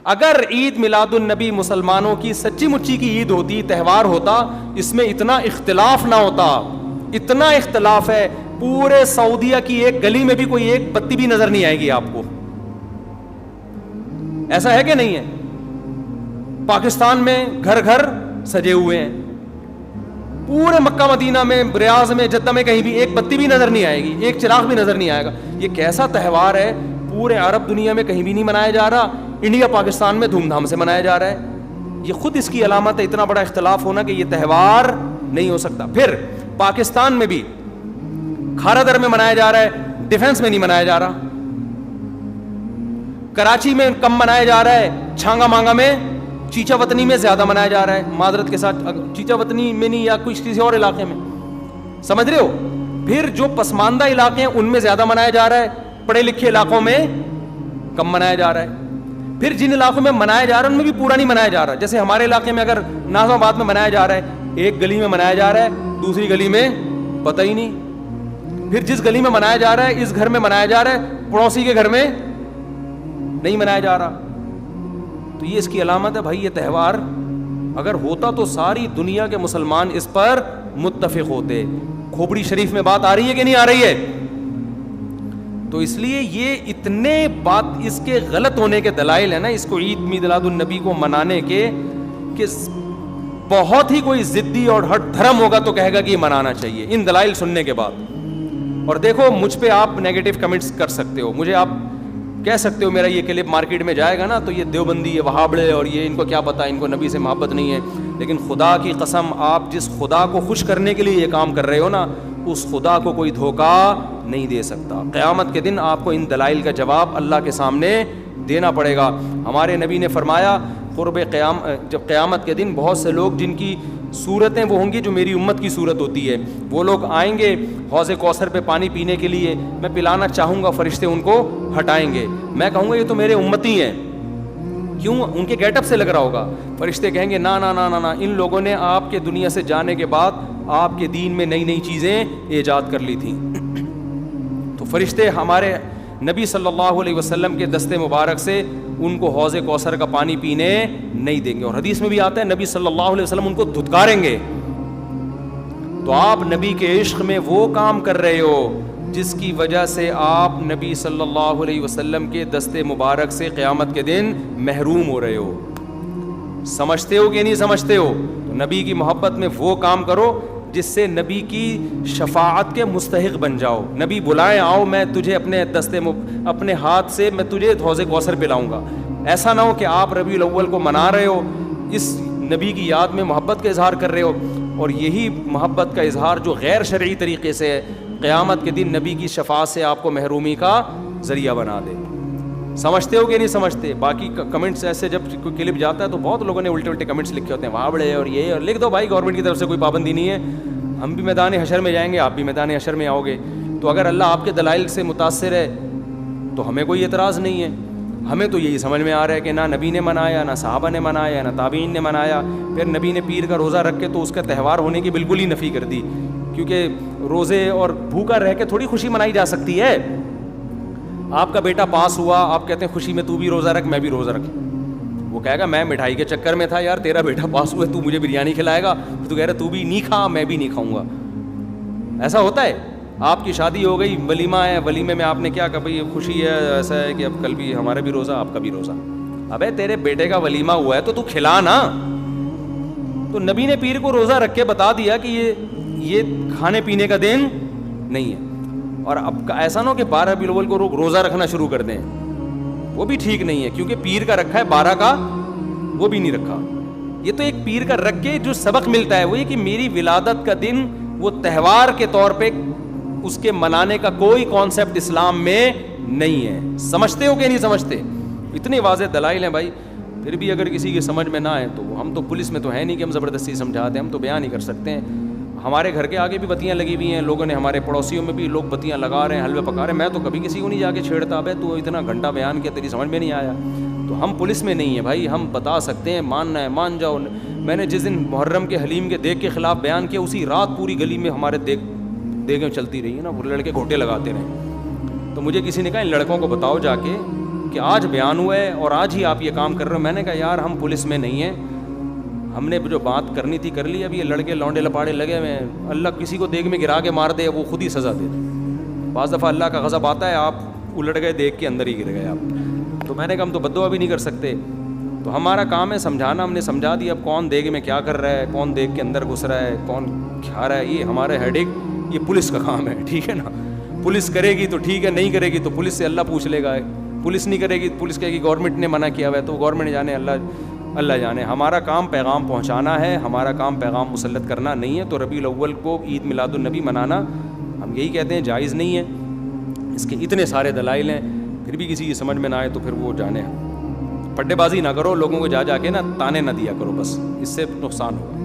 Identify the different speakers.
Speaker 1: اگر عید میلاد النبی مسلمانوں کی سچی مچی کی عید ہوتی, تہوار ہوتا, اس میں اتنا اختلاف نہ ہوتا. اتنا اختلاف ہے, پورے سعودیہ کی ایک گلی میں بھی کوئی ایک بتی بھی نظر نہیں آئے گی آپ کو. ایسا ہے کہ نہیں ہے؟ پاکستان میں گھر گھر سجے ہوئے ہیں, پورے مکہ مدینہ میں, ریاض میں, جدہ میں کہیں بھی ایک بتی بھی نظر نہیں آئے گی, ایک چراغ بھی نظر نہیں آئے گا. یہ کیسا تہوار ہے, پورے عرب دنیا میں کہیں بھی نہیں منایا جا رہا, انڈیا پاکستان میں دھوم دھام سے منایا جا رہا ہے. یہ خود اس کی علامت ہے, اتنا بڑا اختلاف ہونا کہ یہ تہوار نہیں ہو سکتا. پھر پاکستان میں بھی کھارا در میں منایا جا رہا ہے, ڈیفنس میں نہیں منایا جا رہا. کراچی میں کم منایا جا رہا ہے, چھانگا مانگا میں, چیچا وطنی میں زیادہ منایا جا رہا ہے. معذرت کے ساتھ, چیچا وطنی میں نہیں, یا کسی اور علاقے میں, سمجھ رہے ہو. پھر جو پسماندہ علاقے ہیں ان میں زیادہ منایا جا رہا ہے, پڑھے لکھے علاقوں میں کم منایا جا رہا ہے. پھر جن علاقوں میں منایا جا رہا ہے ان میں بھی پورا نہیں منایا جا رہا. جیسے ہمارے علاقے میں اگر ناظم آباد میں منایا جا رہا ہے, ایک گلی میں منایا جا رہا ہے, دوسری گلی میں پتہ ہی نہیں. پھر جس گلی میں منایا جا رہا ہے, اس گھر میں منایا جا رہا ہے, پڑوسی کے گھر میں نہیں منایا جا رہا. تو یہ اس کی علامت ہے بھائی. یہ تہوار اگر ہوتا تو ساری دنیا کے مسلمان اس پر متفق ہوتے. کھوپڑی شریف میں بات آ رہی ہے کہ نہیں آ رہی ہے؟ تو اس لیے یہ اتنے بات اس کے غلط ہونے کے دلائل ہیں نا, اس کو عید میلاد النبی کو منانے کے, کہ بہت ہی کوئی ضدی اور ہٹ دھرم ہوگا تو کہے گا کہ یہ منانا چاہیے ان دلائل سننے کے بعد. اور دیکھو مجھ پہ آپ نیگیٹو کمنٹس کر سکتے ہو, مجھے آپ کہہ سکتے ہو میرا یہ کلپ مارکیٹ میں جائے گا نا تو یہ دیوبندی, یہ وہابڑے, اور یہ ان کو کیا پتا, ان کو نبی سے محبت نہیں ہے. لیکن خدا کی قسم, آپ جس خدا کو خوش کرنے کے لیے یہ کام کر رہے ہو نا, اس خدا کو کوئی دھوکہ نہیں دے سکتا. قیامت کے دن آپ کو ان دلائل کا جواب اللہ کے سامنے دینا پڑے گا. ہمارے نبی نے فرمایا قرب جب قیامت کے دن بہت سے لوگ جن کی صورتیں وہ ہوں گی جو میری امت کی صورت ہوتی ہے, وہ لوگ آئیں گے حوض کوثر پہ پانی پینے کے لیے, میں پلانا چاہوں گا, فرشتے ان کو ہٹائیں گے. میں کہوں گا یہ تو میرے امتی ہیں, کیوں؟ ان کے گیٹ اپ سے لگ رہا ہوگا. فرشتے کہیں گے نا نا نا نا نا, ان لوگوں نے آپ کے دنیا سے جانے کے بعد آپ کے دین میں نئی نئی چیزیں ایجاد کر لی تھیں. تو فرشتے ہمارے نبی صلی اللہ علیہ وسلم کے دستے مبارک سے ان کو حوض کوثر کا پانی پینے نہیں دیں گے. اور حدیث میں بھی آتا ہے نبی صلی اللہ علیہ وسلم ان کو دھتکاریں گے. تو آپ نبی کے عشق میں وہ کام کر رہے ہو جس کی وجہ سے آپ نبی صلی اللہ علیہ وسلم کے دستے مبارک سے قیامت کے دن محروم ہو رہے ہو. سمجھتے ہو کہ نہیں سمجھتے ہو؟ تو نبی کی محبت میں وہ کام کرو جس سے نبی کی شفاعت کے مستحق بن جاؤ. نبی بلائیں, آؤ میں تجھے اپنے ہاتھ سے میں تجھے حوض کوثر پلاؤں گا. ایسا نہ ہو کہ آپ ربیع الاول کو منا رہے ہو, اس نبی کی یاد میں محبت کا اظہار کر رہے ہو, اور یہی محبت کا اظہار جو غیر شرعی طریقے سے ہے, قیامت کے دن نبی کی شفاعت سے آپ کو محرومی کا ذریعہ بنا دے. سمجھتے ہو کہ نہیں سمجھتے؟ باقی کمنٹس ایسے جب کوئی کلپ جاتا ہے تو بہت لوگوں نے الٹے کمنٹس لکھے ہوتے ہیں, وہاں بڑے اور یہ, اور لکھ دو بھائی گورنمنٹ کی طرف سے کوئی پابندی نہیں ہے, ہم بھی میدان حشر میں جائیں گے, آپ بھی میدان حشر میں آؤ گے. تو اگر اللہ آپ کے دلائل سے متاثر ہے تو ہمیں کوئی اعتراض نہیں ہے. ہمیں تو یہی سمجھ میں آ رہا ہے کہ نہ نبی نے منایا, نہ صحابہ نے منایا, نہ تابعین نے منایا. پھر نبی نے پیر کا روزہ رکھ کے تو اس کا تہوار ہونے کی بالکل ہی نفی کر دی, کیونکہ روزے اور بھوکا رہ کے تھوڑی خوشی منائی جا سکتی ہے. آپ کا بیٹا پاس ہوا, آپ کہتے ہیں خوشی میں تو بھی روزہ رکھ, میں بھی روزہ رکھ. وہ کہے گا میں مٹھائی کے چکر میں تھا یار, تیرا بیٹا پاس ہوا ہے, تو مجھے بریانی کھلائے گا, تو کہہ رہا تو بھی نہیں کھا, میں بھی نہیں کھاؤں گا. ایسا ہوتا ہے. آپ کی شادی ہو گئی, ولیمہ ہے, ولیمے میں آپ نے کیا کہا بھائی خوشی ہے, ایسا ہے کہ اب کل بھی ہمارا بھی روزہ, آپ کا بھی روزہ. ابے تیرے بیٹے کا ولیمہ ہوا ہے تو کھلا نا. تو نبی نے پیر کو روزہ رکھ کے بتا دیا کہ یہ کھانے پینے کا دن نہیں ہے. اور اب ایسا نہ ہو کہ 12 ربیع الاول کو روزہ رکھنا شروع کر دیں, وہ بھی ٹھیک نہیں ہے, کیونکہ پیر کا رکھا ہے, 12 کا وہ بھی نہیں رکھا. یہ تو ایک پیر کا رکھ کے جو سبق ملتا ہے وہ یہ کہ میری ولادت کا دن وہ تہوار کے طور پہ اس کے منانے کا کوئی کانسیپٹ اسلام میں نہیں ہے. سمجھتے ہو کہ نہیں سمجھتے؟ اتنے واضح دلائل ہیں بھائی. پھر بھی اگر کسی کی سمجھ میں نہ آئے تو ہم تو پولیس میں تو ہے نہیں کہ ہم زبردستی سمجھاتے ہیں, ہم تو بیان ہی کر سکتے ہیں. ہمارے گھر کے آگے بھی بتیاں لگی ہوئی ہیں, لوگوں نے, ہمارے پڑوسیوں میں بھی لوگ بتیاں لگا رہے ہیں, حلوے پکا رہے ہیں. میں تو کبھی کسی کو نہیں جا کے چھیڑتا, بھائی تو اتنا گھنٹہ بیان کیا, تیری سمجھ میں نہیں آیا. تو ہم پولیس میں نہیں ہیں بھائی, ہم بتا سکتے ہیں, ماننا ہے مان جاؤ. میں نے جس دن محرم کے حلیم کے دیگ کے خلاف بیان کیا, اسی رات پوری گلی میں ہمارے دیگیں چلتی رہی ہیں نا, وہ لڑکے گھوٹے لگاتے رہے. تو مجھے کسی نے کہا ان لڑکوں کو بتاؤ جا کے کہ آج بیان ہوا ہے اور آج ہی آپ یہ کام کر رہے ہو. میں نے کہا یار ہم پولیس میں نہیں ہیں, ہم نے جو بات کرنی تھی کر لی, اب یہ لڑکے لونڈے لپاڑے لگے ہوئے ہیں, اللہ کسی کو دیکھ میں گرا کے مار دے وہ خود ہی سزا دے. بعض دفعہ اللہ کا غضب آتا ہے, آپ الٹ گئے دیکھ کے اندر ہی گر گئے آپ. تو میں نے کہا ہم تو بددعا بھی نہیں کر سکتے, تو ہمارا کام ہے سمجھانا. ہم نے سمجھا دیا, اب کون دیکھ میں کیا کر رہا ہے, کون دیکھ کے اندر گھس رہا ہے, کون کھا رہا ہے, یہ ہمارے ہیڈ ایک, یہ پولیس کا کام ہے, ٹھیک ہے نا. پولیس کرے گی تو ٹھیک ہے, نہیں کرے گی تو پولیس سے اللہ پوچھ لے گا. پولیس نہیں کرے گی, پولیس کہے گی گورنمنٹ نے منع کیا ہوا ہے, تو گورنمنٹ جانے, اللہ جانے. ہمارا کام پیغام پہنچانا ہے, ہمارا کام پیغام مسلط کرنا نہیں ہے. تو ربیع الاول کو عید میلاد النبی منانا ہم یہی کہتے ہیں جائز نہیں ہے. اس کے اتنے سارے دلائل ہیں, پھر بھی کسی کی سمجھ میں نہ آئے تو پھر وہ جانے. پڈے بازی نہ کرو, لوگوں کو جا کے نا تانے نہ دیا کرو, بس اس سے نقصان ہوگا.